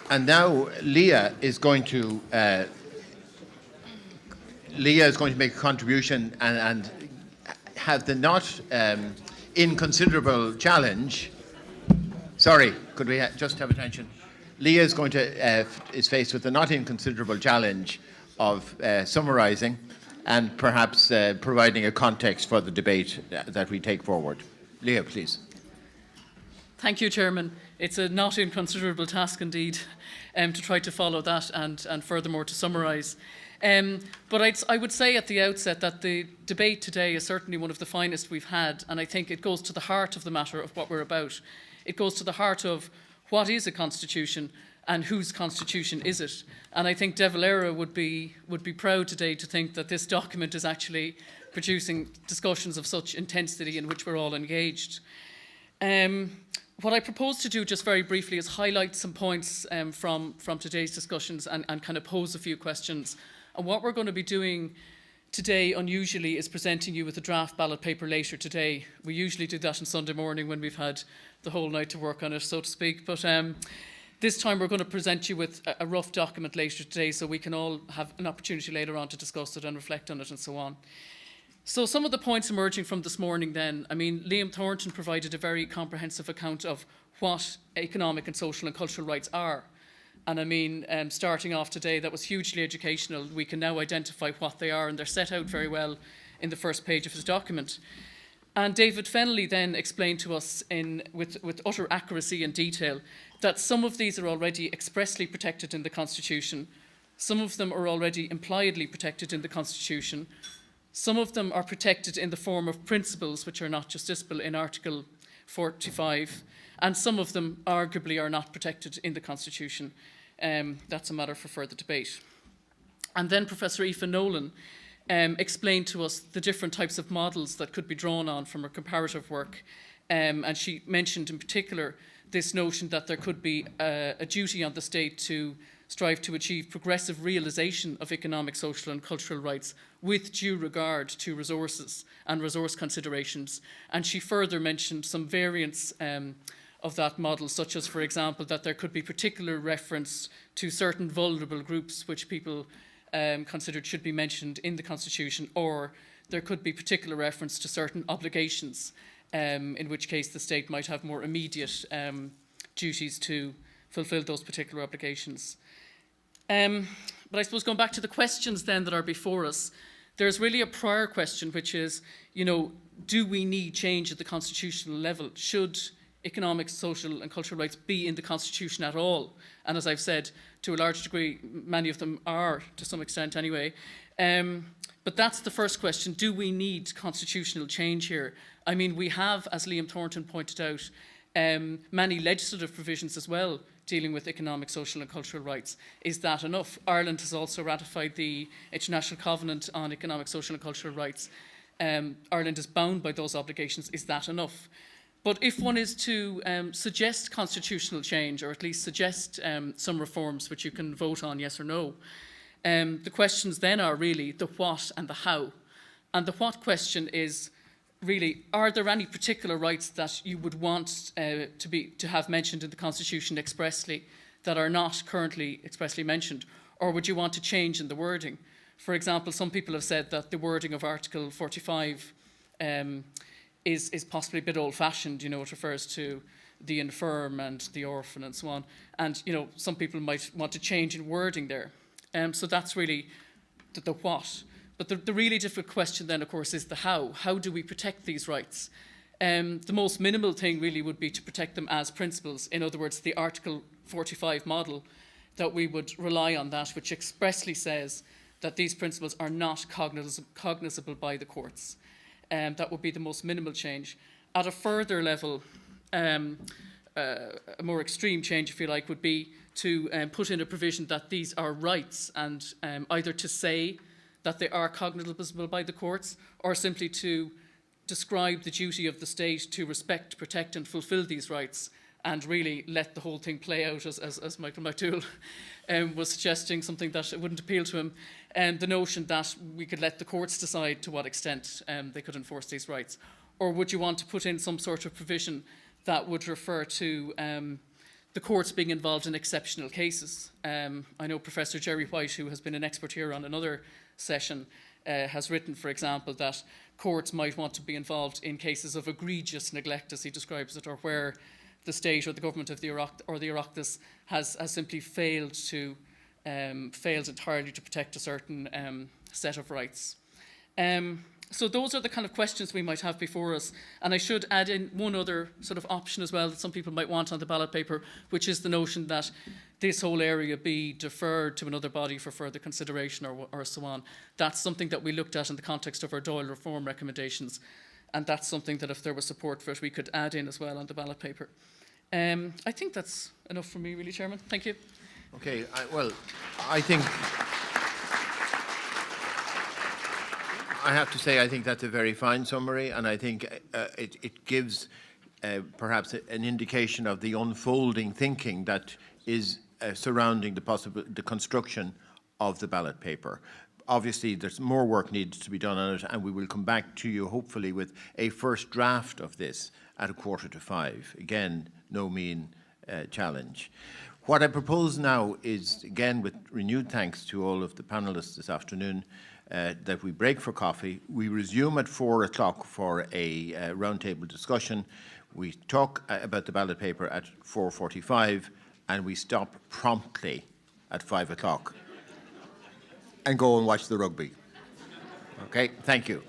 And now Lia is going to make a contribution and have the not inconsiderable challenge. Sorry, could we just have attention? Lia is going to is faced with the not inconsiderable challenge of summarising and perhaps providing a context for the debate that we take forward. Lia, please. Thank you, Chairman. It's a not inconsiderable task indeed to try to follow that and furthermore to summarise. But I would say at the outset that the debate today is certainly one of the finest we've had, and I think it goes to the heart of the matter of what we're about. It goes to the heart of what is a constitution and whose constitution is it. And I think De Valera would be proud today to think that this document is actually producing discussions of such intensity in which we're all engaged. What I propose to do just very briefly is highlight some points from today's discussions and kind of pose a few questions. And what we're going to be doing today, unusually, is presenting you with a draft ballot paper later today. We usually do that on Sunday morning when we've had the whole night to work on it, so to speak. But this time we're going to present you with a rough document later today so we can all have an opportunity later on to discuss it and reflect on it and so on. So some of the points emerging from this morning then, I mean, Liam Thornton provided a very comprehensive account of what economic and social and cultural rights are. And I mean, starting off today, that was hugely educational. We can now identify what they are, and they're set out very well in the first page of his document. And David Fennelly then explained to us with utter accuracy and detail that some of these are already expressly protected in the Constitution, some of them are already impliedly protected in the Constitution, some of them are protected in the form of principles which are not justiciable in Article 45, and some of them arguably are not protected in the Constitution. That's a matter for further debate. And then Professor Aoife Nolan explained to us the different types of models that could be drawn on from her comparative work. And she mentioned in particular this notion that there could be a duty on the state to strive to achieve progressive realisation of economic, social and cultural rights with due regard to resources and resource considerations. And she further mentioned some variants of that model, such as, for example, that there could be particular reference to certain vulnerable groups which people considered should be mentioned in the Constitution, or there could be particular reference to certain obligations, in which case the state might have more immediate duties to fulfil those particular obligations. But I suppose going back to the questions then that are before us, there's really a prior question, which is, you know, do we need change at the constitutional level? Should economic, social and cultural rights be in the Constitution at all? And as I've said, to a large degree, many of them are, to some extent anyway. But that's the first question. Do we need constitutional change here? I mean, we have, as Liam Thornton pointed out, many legislative provisions as well dealing with economic, social and cultural rights. Is that enough? Ireland has also ratified the International Covenant on Economic, Social and Cultural Rights. Ireland is bound by those obligations. Is that enough? But if one is to suggest constitutional change, or at least suggest some reforms which you can vote on, yes or no, the questions then are really the what and the how. And the what question is really, are there any particular rights that you would want to have mentioned in the Constitution expressly that are not currently expressly mentioned? Or would you want to change in the wording? For example, some people have said that the wording of Article 45 is possibly a bit old-fashioned. You know, it refers to the infirm and the orphan and so on. And, you know, some people might want to change in wording there. So that's really the what. But the really difficult question then, of course, is the how. How do we protect these rights? The most minimal thing really would be to protect them as principles. In other words, the Article 45 model, that we would rely on that, which expressly says that these principles are not cognizable by the courts. That would be the most minimal change. At a further level, a more extreme change, if you like, would be to put in a provision that these are rights, and either to say that they are cognizable by the courts, or simply to describe the duty of the state to respect, protect and fulfil these rights, and really let the whole thing play out, as Michael McDougall was suggesting, something that wouldn't appeal to him, and the notion that we could let the courts decide to what extent they could enforce these rights. Or would you want to put in some sort of provision that would refer to the courts being involved in exceptional cases. I know Professor Jerry White, who has been an expert here on another session, has written, for example, that courts might want to be involved in cases of egregious neglect, as he describes it, or where the state or the government of the Oireachtas has simply failed entirely to protect a certain set of rights. So those are the kind of questions we might have before us. And I should add in one other sort of option as well that some people might want on the ballot paper, which is the notion that this whole area be deferred to another body for further consideration or so on. That's something that we looked at in the context of our Doyle reform recommendations. And that's something that if there was support for it, we could add in as well on the ballot paper. I think that's enough for me, really, Chairman. Thank you. Okay, I think... I have to say, I think that's a very fine summary, and I think it gives perhaps an indication of the unfolding thinking that is surrounding the construction of the ballot paper. Obviously, there's more work needs to be done on it, and we will come back to you hopefully with a first draft of this at 4:45. Again, no mean challenge. What I propose now is, again, with renewed thanks to all of the panellists this afternoon, that we break for coffee. We resume at 4 o'clock for a roundtable discussion. We talk about the ballot paper at 4:45, and we stop promptly at 5 o'clock and go and watch the rugby. Okay, thank you.